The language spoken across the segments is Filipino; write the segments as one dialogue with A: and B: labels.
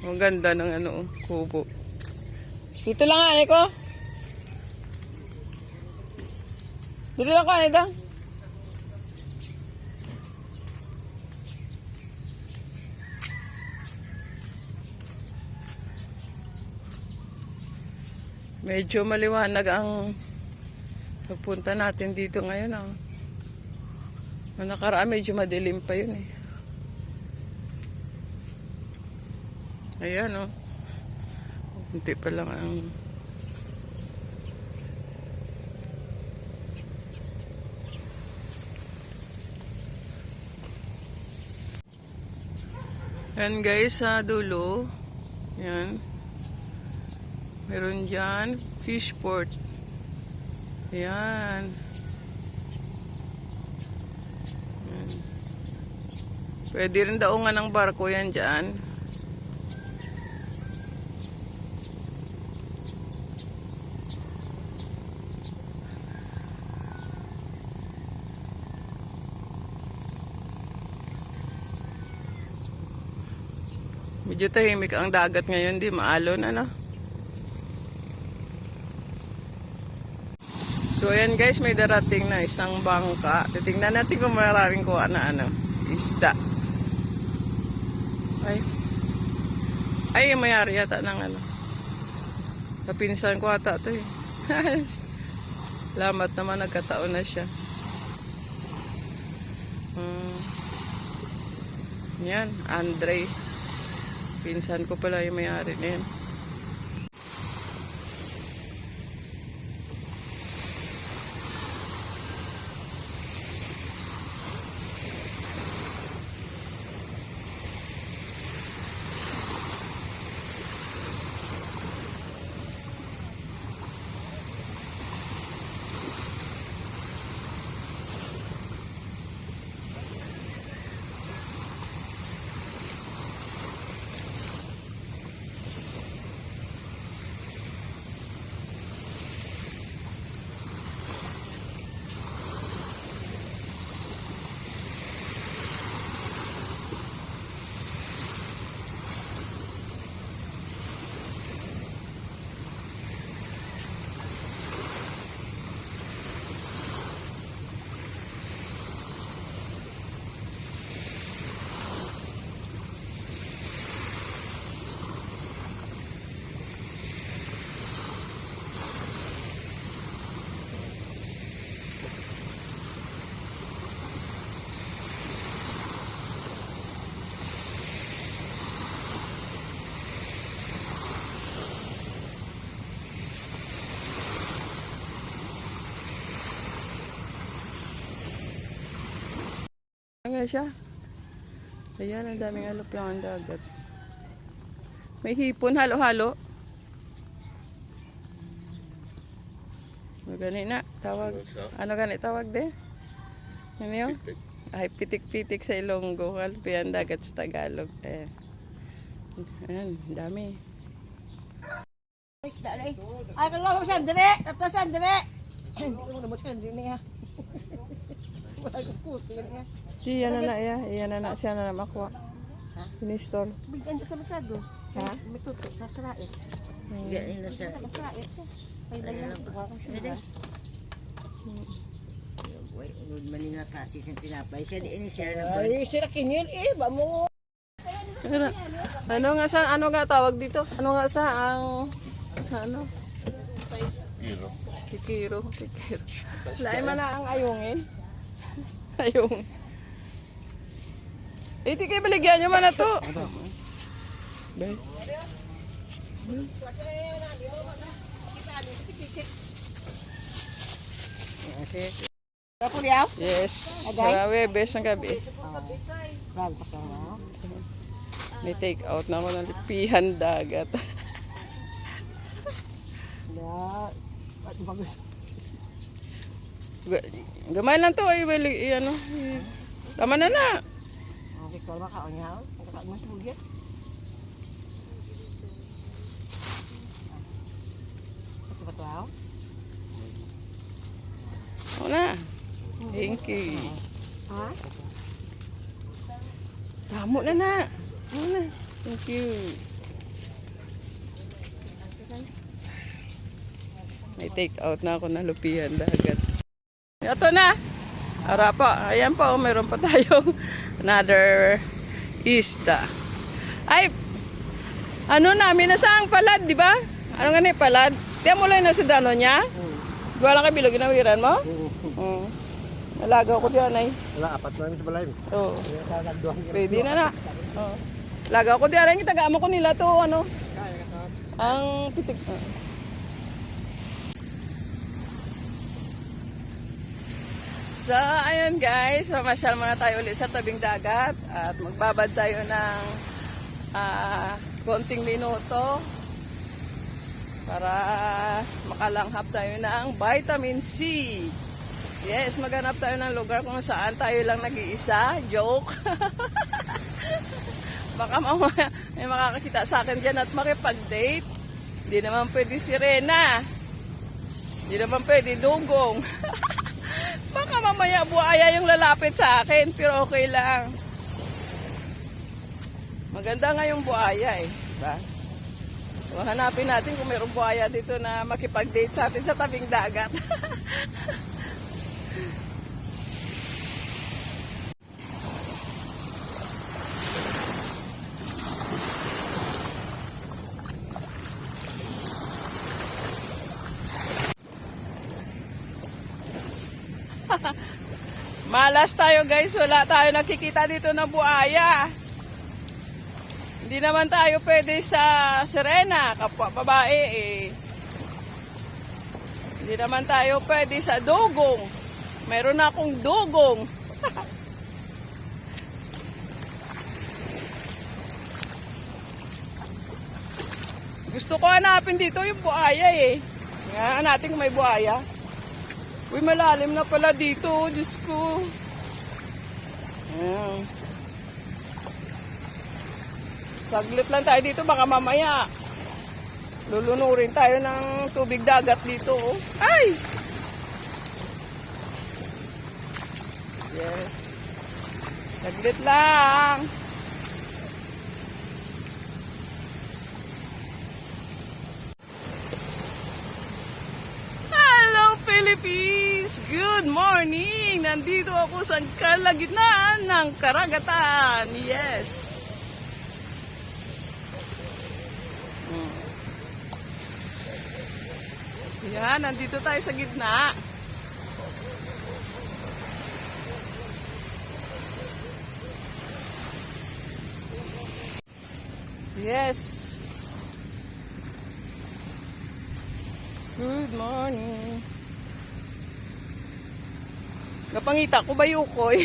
A: Ang ganda ng ano, kubo. Dito lang nga, ko. Dito lang ka, Anita. Medyo maliwanag ang pagpunta natin dito ngayon. Ang nakaraan medyo madilim pa yun eh. Ayan o. Kunti pa lang ang... Ayan guys, sa dulo. Ayan. Meron dyan, fishport. Ayan. Ayan. Pwede rin daungan ng barko yan dyan. Medyo tahimik ang dagat ngayon, di maalon, ano? So, ayan guys, may darating na isang bangka. Titingnan natin kung maraming kuha na, ano, isda. Ay, mayari yata ng, ano. Kapinsan ko ata ito, eh. Salamat naman, nagkataon na siya. Yan, Andre. Pinsan ko pala yung may-ari na yan. Ayan siya. Ayan, ang daming alop yung dagat. May hipon, halo-halo. Gani na, tawag. Ano gani tawag de? Ano yun? Ay, pitik-pitik sa Ilonggo. Alpian dagat sa Tagalog. Ayan, dami.
B: Ay, kalau mo sandre, tapos sandre. Hindi ko na mo sandre niya. Wala ko puti niya.
A: Siya na na, iyan na na, siya na na makuha. Pinistol.
B: Bigyan sa masyado.
A: Ha?
B: May tutok sa srait.
C: Bigyan nila sa...
B: Sa srait. Ay, lang ko ako siya.
C: Uy, unod man nga process yung tinapay. Siya di ini siya na ba?
B: Ay, sira kinil eh. Ba mo?
A: Ano nga tawag dito? Ano nga sa ang... Sa ano? Kikiro. Lain man na ang ayungin. Ayung. Iti kayo baligyan nyo man na to. Bay. Yes. Sa Webes ng gabi. May take out na ako ng lipihan dagat. Gamay lang to ay ano. Tama na na.
B: Okay, kalau maka onyaw, kalau mas bugit. Betul.
A: Oo na. Thank you.
B: Ha?
A: Tamo na na. Oo na. Thank you. Nag-take out na ako ng lupihan dagat. Ito na. Ara pa. Ayan pa. Oh, meron pa tayo. Another isda. Ay, ano na, minasang palad, di ba? Ano nga ni palad? Tiyan mo lang na sudano niya? Gawa lang kay bilog, ginawiran mo? Nalagaw ko diyan ay.
B: Wala, apat na namin sa balay.
A: Oo. Pwede na na. Oo. Lagaw ko diyan ay, itagama ko nila to, ano? Ang pitik. So, ayun guys, mamasyal muna tayo ulit sa tabing dagat at magbabad tayo ng konting minuto para makalanghap tayo ng vitamin C. Yes, maghanap tayo ng lugar kung saan tayo lang nag-iisa. Joke. Baka mamaya may makakakita sa akin dyan at makipag-date. Hindi naman pwede sirena. Hindi naman pwede dugong. Baka mamaya buhaya yung lalapit sa akin, pero okay lang. Maganda nga yung buhaya eh. Diba? So, hanapin natin kung mayroong buhaya dito na makipag-date sa atin sa tabing dagat. Malas tayo guys, wala tayo nakikita dito na buhaya. Hindi naman tayo pwede sa sirena, kapwa babae eh. Hindi naman tayo pwede sa dugong. Meron akong dugong. Gusto ko hanapin dito yung buhaya eh. Nga natin kung may buhaya. Uy, malalim na pala dito. Diyos ko. Ayan. Saglit lang tayo dito. Baka mamaya lulunurin tayo ng tubig dagat dito. Oh. Ay! Yes. Saglit lang. Philippines! Good morning! Nandito ako sa kalagitnaan ng karagatan. Yes! Yan, nandito tayo sa gitna. Yes! Good morning! Napangita ko bayukoy.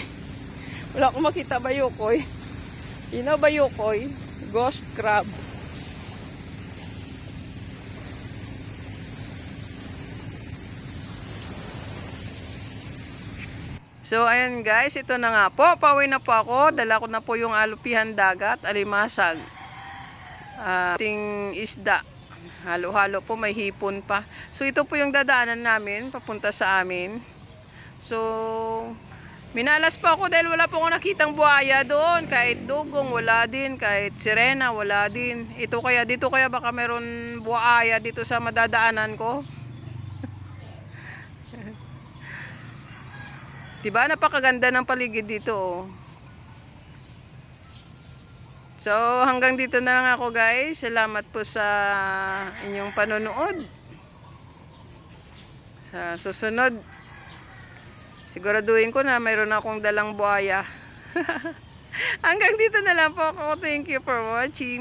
A: Wala akong makita bayukoy. You know bayukoy? Ghost crab. So, ayan guys. Ito na nga po. Pauwi na po ako. Dala ko na po yung alupihan dagat. Alimasag. Ting isda. Halo-halo po. May hipon pa. So, ito po yung dadaanan namin. Papunta sa amin. So, minalas pa ako dahil wala po akong nakitang buhaya doon. Kahit dugong, wala din. Kahit sirena, wala din. Ito kaya, dito kaya baka meron buhaya dito sa madadaanan ko. Diba? Napakaganda ng paligid dito. Oh. So, hanggang dito na lang ako guys. Salamat po sa inyong panonood. Sa susunod, siguraduhin ko na mayroon akong dalang buhaya. Hanggang dito na lang po ako. Thank you for watching.